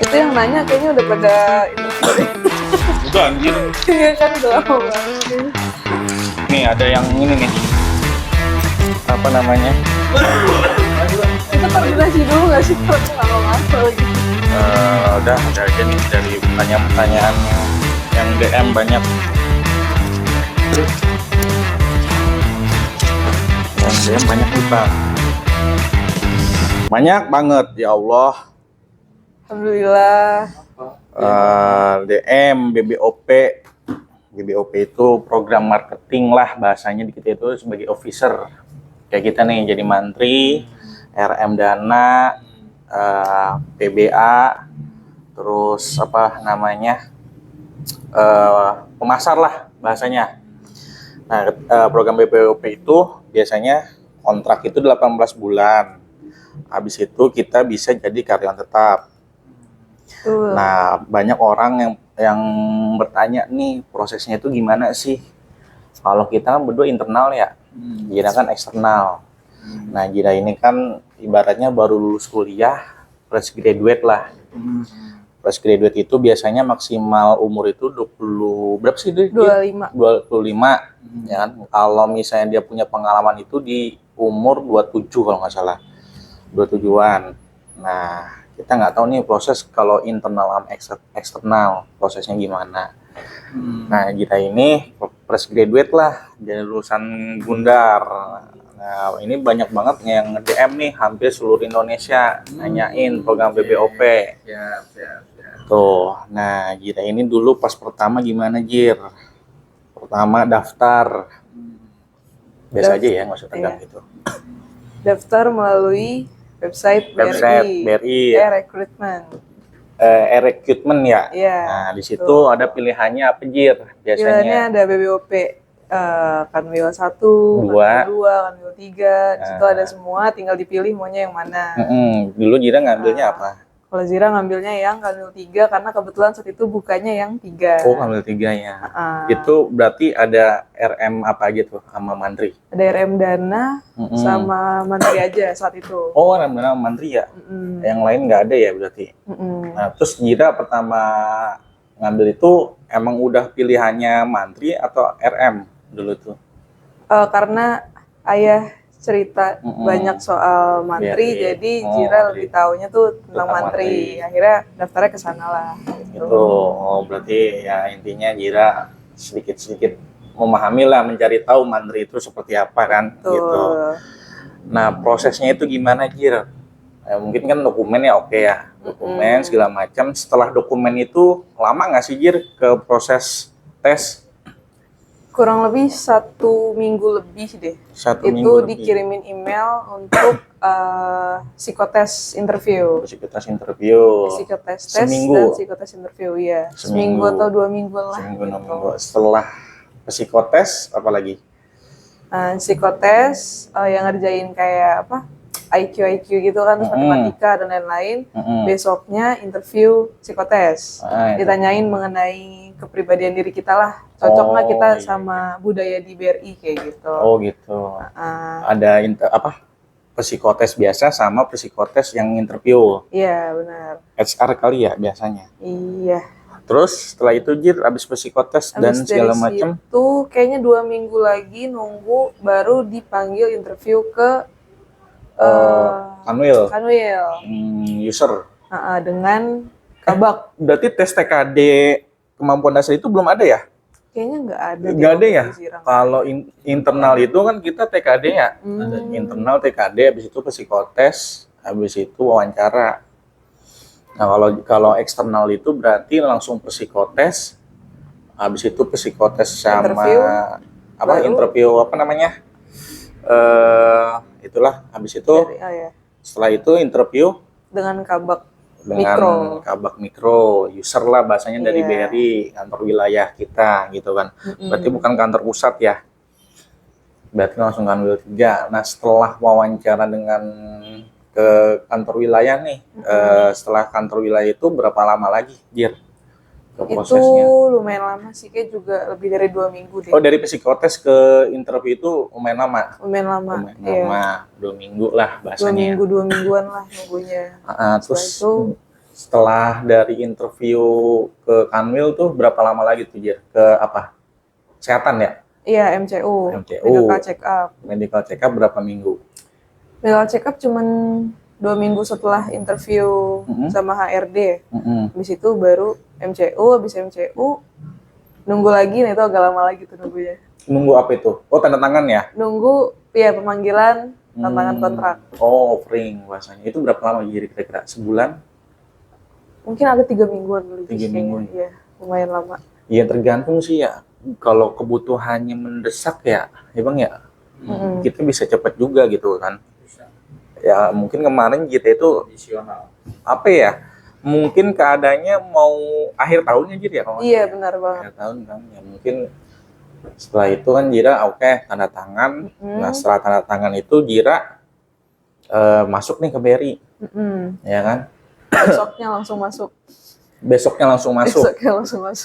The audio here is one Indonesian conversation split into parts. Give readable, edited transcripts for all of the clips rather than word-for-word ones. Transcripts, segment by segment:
Itu yang nanya kayaknya udah pada Udah anjir. iya kan udah lama banget. Nih ada yang ini nih. Apa namanya? Itu koordinasi dulu nggak sih kalau nggak mau masuk gitu. Udah ada aja nih dari pertanyaan yang DM banyak. Yang DM banyak nih Bang. Banyak banget ya Allah. Alhamdulillah. DM BBOP itu program marketing lah bahasanya di kita itu sebagai officer kayak kita nih jadi mantri, RM Dana, PBA, terus apa namanya pemasar lah bahasanya. Nah, program BBOP itu biasanya kontrak itu 18 bulan. Habis itu kita bisa jadi karyawan tetap. Nah, banyak orang yang bertanya nih prosesnya itu gimana sih? Kalau kita kan berdua internal ya, Gira kan eksternal. Nah, Gira ini kan ibaratnya baru lulus kuliah, fresh graduate lah. Fresh graduate itu biasanya maksimal umur itu 20 berapa sih dia? 25. 25 ya kan. Kalau misalnya dia punya pengalaman itu di umur 27 kalau nggak salah. 27-an. Nah, kita nggak tahu nih proses kalau internal sama eksternal prosesnya gimana. Nah, kita ini fresh graduate lah dari lulusan Gundar. Nah, ini banyak banget yang nge-DM nih hampir seluruh Indonesia nanyain program BBOP. Siap. Tuh, nah Jira ini dulu pas pertama gimana Jir? Pertama daftar. Biasa aja ya, nggak usah tegang gitu. Daftar melalui website BRI. Rekrutmen. Rekrutmen ya. Iya. Nah, di situ ada pilihannya apa Jir? Pilihannya Biasanya ada BBOP, Kanwil 1, Dua. Kanwil 2, Kanwil 3. Di situ ada semua, tinggal dipilih maunya yang mana. Dulu Jira ngambilnya apa? Kalau Zira ngambilnya yang Kanwil 3 karena kebetulan saat itu bukanya yang 3. Oh, ngambil 3 ya. Itu berarti ada RM apa aja tuh sama Mantri? Ada RM Dana sama Mantri aja saat itu. Oh, RM Dana sama Mantri ya? Yang lain nggak ada ya berarti? Nah, terus Jira pertama ngambil itu emang udah pilihannya Mantri atau RM dulu tuh? Karena ayah cerita banyak soal Mantri, jadi Jira lebih taunya tuh tentang Mantri. Akhirnya daftarnya ke sana lah. Gitu. Oh, berarti ya intinya Jira sedikit-sedikit memahami lah, mencari tahu Mantri itu seperti apa kan? Gitu. Nah, prosesnya itu gimana Jira? Mungkin kan dokumennya oke ya, dokumen segala macam. Setelah dokumen itu lama nggak sih Jir ke proses tes? Kurang lebih 1 minggu lebih deh. 1 itu minggu dikirimin email untuk psikotes interview. Psikotes interview. Psikotes tes Seminggu. dan psikotes interview ya. Seminggu atau 2 mingguan lah. Seminggu, 2 minggu. Setelah psikotes apa lagi? Psikotes yang ngerjain kayak apa? IQ gitu kan, matematika dan lain-lain. Besoknya interview psikotes. Ditanyain mengenai kepribadian diri kita lah. Cocok nggak kita sama budaya di BRI kayak gitu. Oh gitu. Ada psikotes biasa sama psikotes yang interview. Iya benar. HR kali ya biasanya. Iya. Terus setelah itu Jir abis psikotes dan segala macam. Itu kayaknya 2 minggu lagi nunggu baru dipanggil interview ke Kanwil. User. Dengan kabak. Berarti tes TKD kemampuan dasar itu belum ada ya? Kayaknya nggak ada. Nggak ada ya? Kalau internal itu kan kita TKD ya. Ada internal TKD, habis itu psikotes, habis itu wawancara. Nah kalau eksternal itu berarti langsung psikotes, habis itu psikotes sama interview apa namanya? Itulah habis itu setelah itu interview dengan kabak mikro user lah bahasanya dari BRI, kantor wilayah kita gitu kan. Berarti bukan kantor pusat ya, berarti langsung kanwil 3. Nah setelah wawancara dengan ke kantor wilayah nih, setelah kantor wilayah itu berapa lama lagi Jir ke prosesnya? Itu lumayan lama sih, kayak juga lebih dari 2 minggu deh. Oh, dari psikotes ke interview itu lumayan lama? Lumayan lama, iya. 2 minggu lah bahasanya. 2 mingguan lah nunggunya. Terus itu Setelah dari interview ke Kanwil tuh berapa lama lagi tuh Jir? Ke apa? Kesehatan ya? Iya, MCU, MCU. medical check up. Medical check up berapa minggu? Medical check up cuman 2 minggu setelah interview sama HRD. Habis itu baru MCU, habis MCU nunggu lagi, nah itu agak lama lagi tuh nunggunya. Nunggu apa itu? Oh, tanda tangan ya? Nunggu ya pemanggilan, tanda tangan kontrak. Oh, offering bahasanya. Itu berapa lama Jir kira-kira? Sebulan? Mungkin ada 3 mingguan lebih. 3 minggu. Iya, lumayan lama. Iya, tergantung sih ya. Kalau kebutuhannya mendesak ya Bang ya, kita bisa cepat juga gitu kan. Ya mungkin kemarin kita itu apa ya, mungkin keadaannya mau akhir tahunnya Jir ya. Iya, benar banget. Akhir tahun kan ya, mungkin setelah itu kan Jira oke, tanda tangan. Nah setelah tanda tangan itu Jira masuk nih ke BRI, ya kan. Besoknya langsung masuk. Besoknya langsung masuk.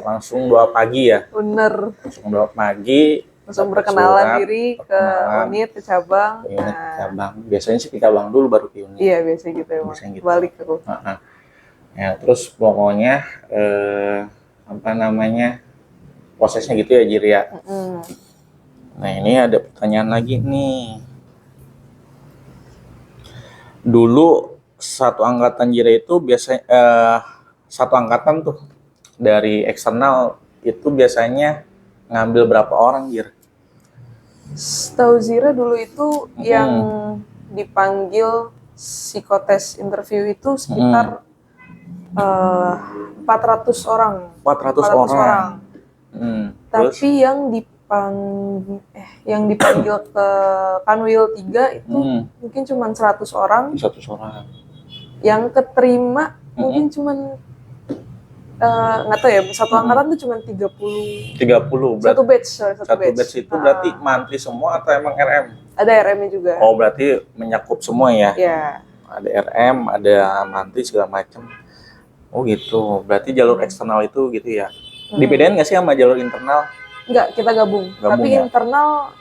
Langsung 2 pagi ya. Bener. Langsung 2 pagi. Langsung berkenalan diri ke unit, ke cabang. Unit, ke cabang. Biasanya sih ke cabang dulu baru ke unit. Iya, biasanya gitu emang. Gitu. Balik aku. Ya, terus pokoknya apa namanya, prosesnya gitu ya Jir ya. Nah ini ada pertanyaan lagi nih. Dulu satu angkatan Jira itu biasanya satu angkatan tuh dari eksternal itu biasanya ngambil berapa orang Jir? Setahu Zira dulu itu yang dipanggil psikotes interview itu sekitar 400 orang. 400 orang. Tapi yang dipanggil ke Kanwil 3 itu mungkin cuma 100 orang. 100 orang. Yang keterima mungkin cuma nggak tahu ya, satu angkatan tuh cuma 30. Satu batch itu berarti mantri semua atau emang RM? Ada RM-nya juga. Oh, berarti menyakup semua ya? Iya. Ada RM, ada mantri segala macam. Oh gitu. Berarti jalur eksternal itu gitu ya. Dibedain nggak sih sama jalur internal? Enggak, kita gabung. Tapi ya? Internal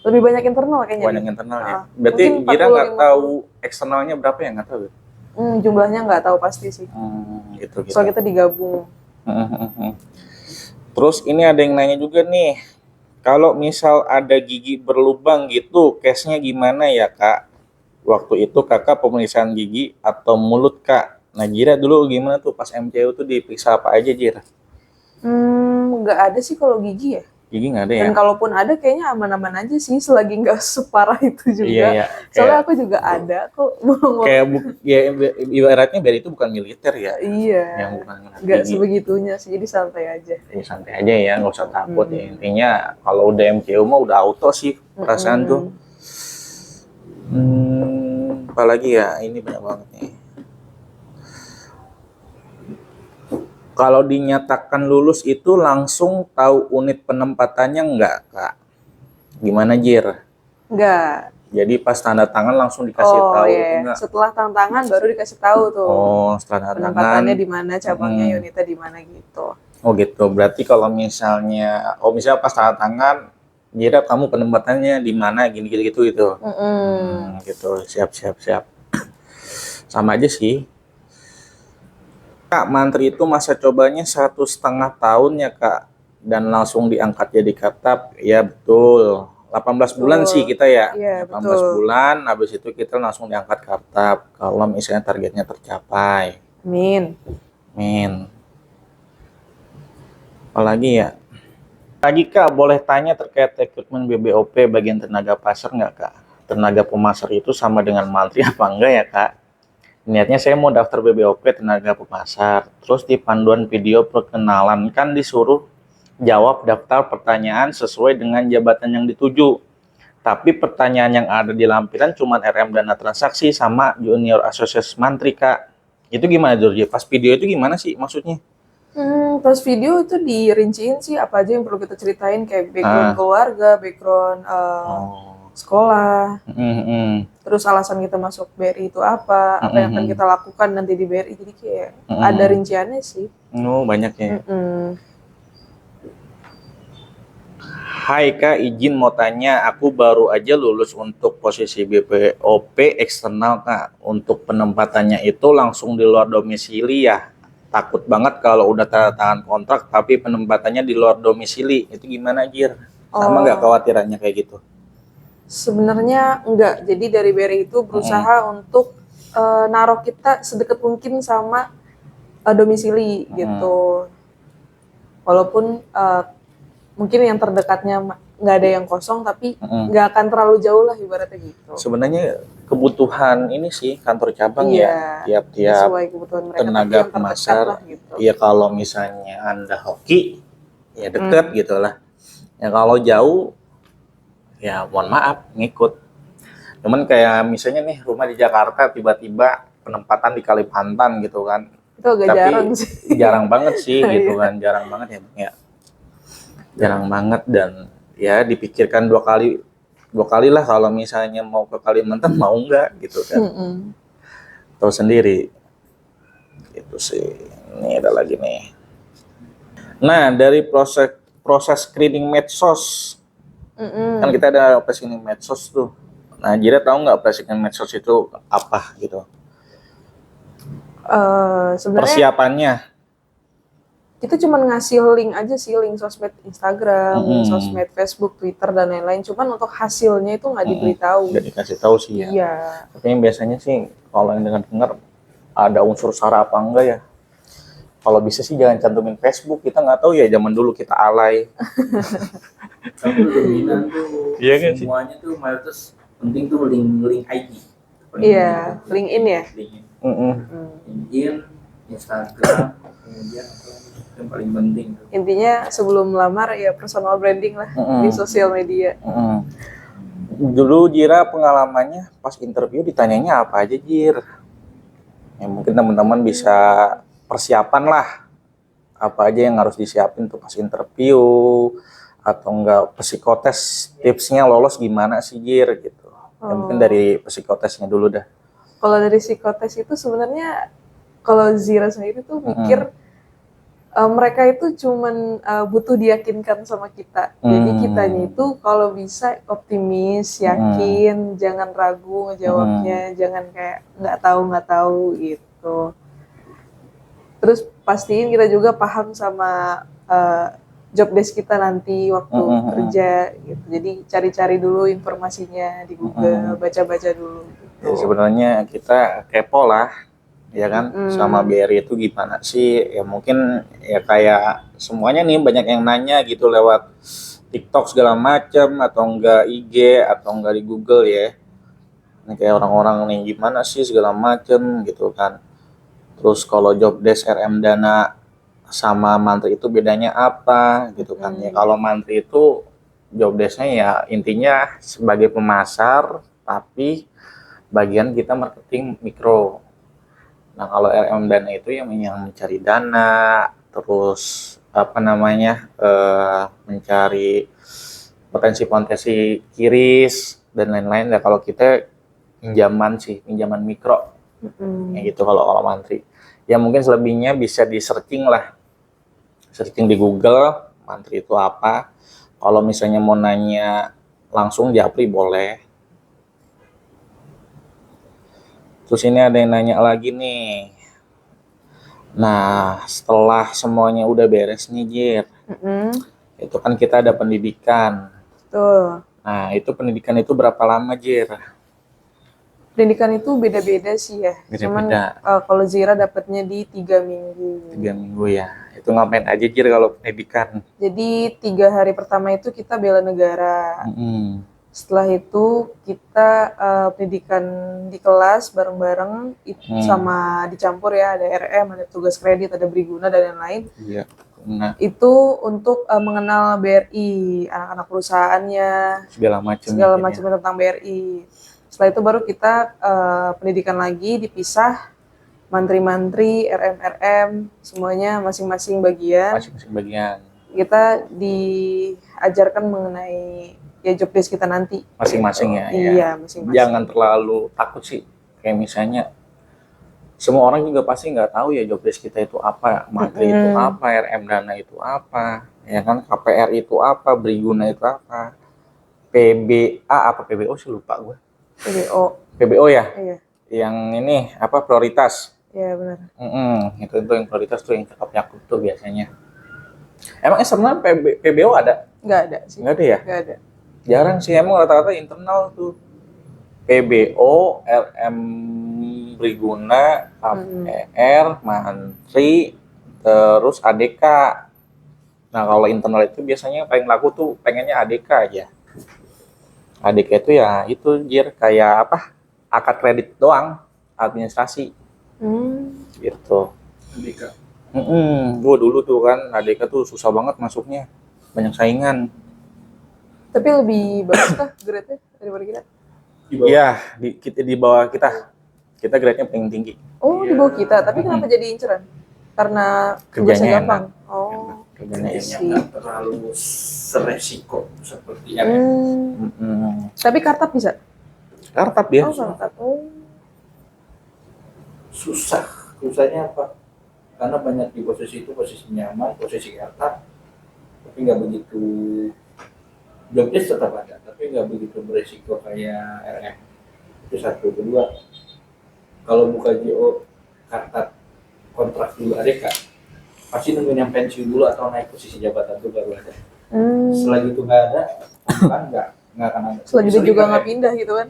lebih banyak internal kayaknya. Banyak internal ya. Berarti Jira nggak tahu eksternalnya berapa ya, nggak tahu? Jumlahnya nggak tahu pasti sih. Gitu. Soalnya kita digabung. Terus ini ada yang nanya juga nih, kalau misal ada gigi berlubang gitu, case-nya gimana ya Kak? Waktu itu Kakak pemeriksaan gigi atau mulut Kak? Nah Jira dulu gimana tuh pas MCU tuh diperiksa apa aja Jira? Nggak ada sih kalau gigi ya. Gigi nggak ada ya? Dan kalaupun ada kayaknya aman-aman aja sih, selagi nggak separah itu juga. Iya. Soalnya aku juga ada kok. Kayak ibaratnya biar itu bukan militer ya. Iya. Yang bukan nggak sebegitunya sih, jadi santai aja. Santai aja ya, nggak usah takut ya. Intinya kalau udah MCU mah udah auto sih perasaan tuh. Apalagi ya, ini banyak banget nih. Kalau dinyatakan lulus itu langsung tahu unit penempatannya enggak, Kak? Gimana, Jir? Enggak. Jadi pas tanda tangan langsung dikasih tahu enggak? Setelah tanda tangan baru dikasih tahu tuh. Oh, setelah tanda tangan. Penempatannya di mana, cabangnya, unitnya di mana gitu. Oh, gitu. Berarti kalau misalnya pas tanda tangan, Jir, kamu penempatannya di mana gini gitu. Gitu. Siap. Sama aja sih. Kak, mantri itu masa cobanya 1,5 tahun ya Kak, dan langsung diangkat jadi katap. Ya betul, 18 bulan sih kita ya. Iya, 18 bulan, habis itu kita langsung diangkat katap kalau misalnya targetnya tercapai. Amin. Apalagi ya? Lagi Kak, boleh tanya terkait rekrutmen BBOP bagian tenaga pasar nggak Kak? Tenaga pemasar itu sama dengan mantri apa enggak ya Kak? Niatnya saya mau daftar BBOP tenaga pemasar, terus di panduan video perkenalan kan disuruh jawab daftar pertanyaan sesuai dengan jabatan yang dituju. Tapi pertanyaan yang ada di lampiran cuma RM dana transaksi sama junior asosiasi mantri Kak. Itu gimana Jorge? Pas video itu gimana sih maksudnya? Pas video itu dirinciin sih apa aja yang perlu kita ceritain, kayak background keluarga, background sekolah, terus alasan kita masuk BRI itu apa yang akan kita lakukan nanti di BRI, jadi kayak ada rinciannya sih. Banyak ya. Hai Kak, izin mau tanya, aku baru aja lulus untuk posisi BPOP eksternal Kak. Untuk penempatannya itu langsung di luar domisili ya. Takut banget kalau udah tanda tangan kontrak tapi penempatannya di luar domisili. Itu gimana Jir? Sama nggak khawatirannya kayak gitu? Sebenarnya enggak. Jadi dari BRI itu berusaha untuk naruh kita sedekat mungkin sama domisili gitu. Walaupun mungkin yang terdekatnya nggak ada yang kosong, tapi nggak akan terlalu jauh lah ibaratnya gitu. Sebenarnya kebutuhan ini sih kantor cabang ya, tiap-tiap tenaga pemasar. Gitu. Ya kalau misalnya Anda hoki, ya deket gitu lah. Ya kalau jauh, ya mohon maaf ngikut. Cuman kayak misalnya nih rumah di Jakarta tiba-tiba penempatan di Kalimantan gitu kan. Itu agak tapi jarang sih. Jarang banget sih gitu kan, jarang banget ya Bang ya. Jarang banget dan ya dipikirkan dua kali lah kalau misalnya mau ke Kalimantan mau enggak gitu kan. Tahu sendiri. Gitu sih. Ini ada lagi nih. Nah, dari proses screening medsos. Kan kita ada screening medsos tuh. Nah, Jira tahu nggak screening medsos itu apa gitu? Sebenarnya persiapannya kita cuma ngasih link aja sih, link sosmed Instagram, link sosmed Facebook, Twitter dan lain-lain. Cuman untuk hasilnya itu nggak diberitahu. Nggak dikasih tahu sih ya. Iya. Tapi yang biasanya sih kalau yang dengar ada unsur SARA apa enggak ya. Kalau bisa sih jangan cantumin Facebook, kita nggak tahu ya zaman dulu kita alay. Tapi dominan tuh iya kan semuanya tuh mayoritas penting tuh link IG. Iya, LinkedIn ya. LinkedIn, Instagram, kemudian yang paling penting. Intinya sebelum melamar ya personal branding lah di sosial media. Dulu Jira pengalamannya pas interview ditanyanya apa aja Jir? Ya mungkin teman-teman bisa persiapan lah apa aja yang harus disiapin tuh pas interview atau enggak psikotes, tipsnya lolos gimana sih Jir gitu. Ya mungkin dari psikotesnya dulu dah. Kalau dari psikotes itu sebenarnya kalau Zira sendiri tuh mikir mereka itu cuman butuh diyakinkan sama kita. Jadi kitanya itu kalau bisa optimis, yakin, jangan ragu ngejawabnya, jangan kayak nggak tahu gitu. Terus pastiin kita juga paham sama job desk kita nanti waktu kerja gitu. Jadi cari-cari dulu informasinya di Google, baca-baca dulu gitu. Ya, sebenarnya kita kepo lah ya kan sama BRI itu gimana sih ya, mungkin ya kayak semuanya nih banyak yang nanya gitu lewat TikTok segala macam atau enggak IG atau enggak di Google ya. Ini kayak orang-orang nih gimana sih segala macam gitu kan. Terus kalau job desk RM Dana sama Mantri itu bedanya apa gitu kan. Ya kalau Mantri itu job desk-nya ya intinya sebagai pemasar tapi bagian kita marketing mikro. Nah kalau RM Dana itu yang mencari dana, terus mencari potensi-potensi kiris dan lain-lain. Nah kalau kita pinjaman mikro, ya gitu kalau Mantri. Ya mungkin selebihnya bisa di searching lah, searching di Google Mantri itu apa. Kalau misalnya mau nanya langsung Japri boleh. Terus ini ada yang nanya lagi nih. Nah, setelah semuanya udah beres nih, Jir. Itu kan kita ada pendidikan. Betul. Nah, itu pendidikan itu berapa lama, Jir? Pendidikan itu beda-beda sih ya. Cuman kalau Zira dapatnya di 3 minggu. 3 minggu ya. Itu ngapain aja, Jir, kalau pendidikan? Jadi 3 hari pertama itu kita bela negara. Setelah itu kita pendidikan di kelas bareng-bareng sama dicampur ya, ada RM, ada tugas kredit, ada briguna dan lain-lain. Iya. Nah. Itu untuk mengenal BRI, anak-anak perusahaannya, segala macam tentang BRI. Setelah itu baru kita pendidikan lagi dipisah, mantri-mantri, RM-RM, semuanya masing-masing bagian. Kita diajarkan mengenai ya job desk kita nanti masing-masing gitu. Iya, masing-masing. Jangan terlalu takut sih, kayak misalnya semua orang juga pasti nggak tahu ya job desk kita itu apa, Mantri itu apa, RM Dana itu apa. Ya kan, KPR itu apa, Briguna itu apa, PBA apa PBO sih lupa gue. PBO ya? Iya. Yang ini apa prioritas? Iya benar. Itu yang prioritas tuh yang cakep Yakut tuh biasanya. Emang sebenarnya PBO ada? Nggak ada sih. Nggak ada ya? Nggak ada. Jarang sih, emang rata-rata internal tuh. PBO, RM Briguna, KPR, Mantri, terus ADK. Nah kalau internal itu biasanya paling laku tuh pengennya ADK aja. ADK itu ya itu Jir, kayak apa? Akad kredit doang, administrasi. Gitu. ADK. Gue dulu tuh kan ADK tuh susah banget masuknya, banyak saingan. Tapi lebih bagus kah grade-nya daripada kita? Iya, di bawah kita. Kita grade-nya paling tinggi. Oh, di bawah kita. Tapi kenapa jadi inceran? Karena tugasnya gampang. Oh, kerjanya Kayaknya enak. nggak terlalu seresiko seperti yang Tapi kartap bisa? Kartap dia. Oh, kartap. Oh. susahnya apa? Karena banyak di posisi itu posisi nyaman, posisi karta, tapi nggak begitu. Job desk tetap ada, tapi nggak begitu beresiko kayak RM. Itu satu. Kedua, kalau buka JO karta kontrak dulu ADK, pasti nungguin yang pensiun dulu atau naik posisi jabatan itu baru ada. Selagi itu nggak ada, kan nggak akan ada. Selagi itu juga nggak pindah gitu kan?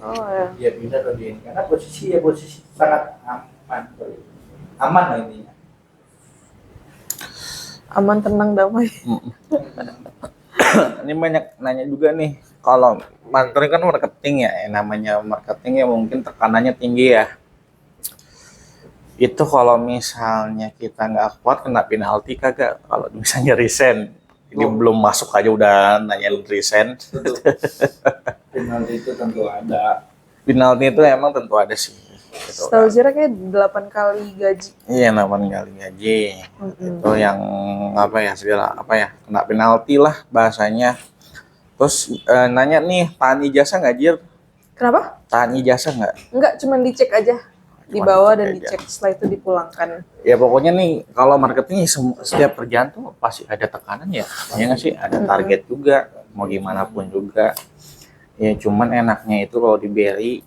Oh ya. Ya pindah atau di ini, karena posisi sangat aman lah intinya. Aman, tenang, damai. Ini banyak nanya juga nih, kalau Mantri kan marketing ya, namanya marketing ya mungkin tekanannya tinggi ya. Itu kalau misalnya kita nggak kuat kena penalti kagak? Kalau misalnya resign, ini belum masuk aja udah nanyain resign. Penalti itu tentu ada. Penalti itu emang tentu ada sih. Gitu Setahu kan. Zira kayak 8 kali gaji. Iya, 8 kali gaji. Itu yang apa ya, segala apa ya, kena penalti lah bahasanya. Terus nanya nih, tahan ijazah nggak Jir? Kenapa? Tahan ijazah nggak? Enggak, cuman dicek aja. Dibawa dan dicek, setelah itu dipulangkan. Ya pokoknya nih, kalau marketing setiap kerjaan tuh pasti ada tekanan ya. Ya nggak sih? Ada target juga, mau gimana pun juga. Ya cuman enaknya itu kalau di BRI,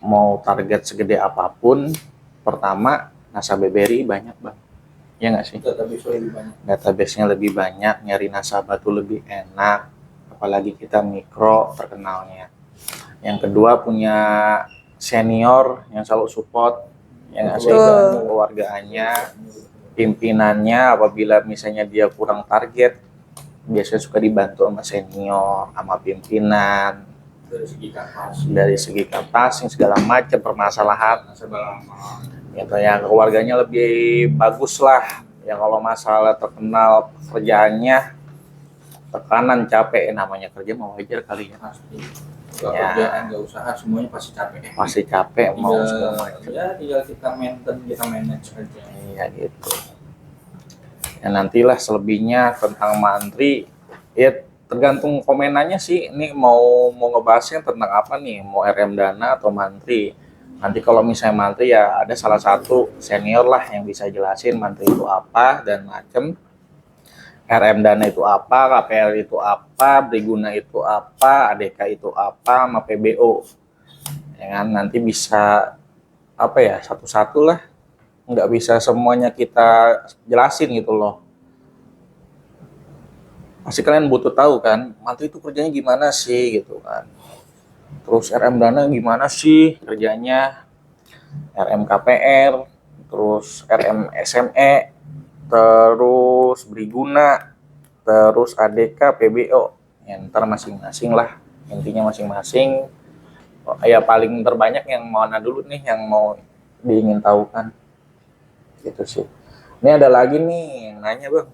mau target segede apapun, pertama nasabah BRI banyak bang. Ya nggak sih? Database lebih banyak. Database-nya lebih banyak, nyari nasabah tuh lebih enak. Apalagi kita mikro terkenalnya. Yang kedua punya senior yang selalu support, yang ngasih keluargaannya, pimpinannya apabila misalnya dia kurang target, biasanya suka dibantu sama senior, sama pimpinan dari segi kapasitas segala macam permasalahan. Gitu ya, keluarganya lebih bagus lah. Ya kalau masalah terkenal kerjaannya, tekanan capek, namanya kerja mau wajar kali ya. Kerjaan nggak usaha semuanya pasti capek. Pasti capek mau segala macam. Ya tinggal kita maintain, kita manage aja. Iya gitu. Ya nantilah selebihnya tentang Mantri, ya tergantung komenannya sih. Ini mau ngebahasnya tentang apa nih? Mau RM Dana atau Mantri? Nanti kalau misalnya Mantri ya ada salah satu senior lah yang bisa jelasin Mantri itu apa dan macem. RM Dana itu apa, KPR itu apa, Briguna itu apa, ADK itu apa, sama PBO. Ya kan, nanti bisa apa ya, satu-satu lah. Nggak bisa semuanya kita jelasin gitu loh. Pasti kalian butuh tahu kan, Mantri itu kerjanya gimana sih gitu kan. Terus RM Dana gimana sih kerjanya, RM KPR, terus RM SME, terus Briguna, terus ADK, PBO, ya, ntar masing-masing lah, intinya masing-masing. Ya paling terbanyak yang mana dulu nih yang mau diingin tahu kan, gitu sih. Ini ada lagi nih yang nanya bang,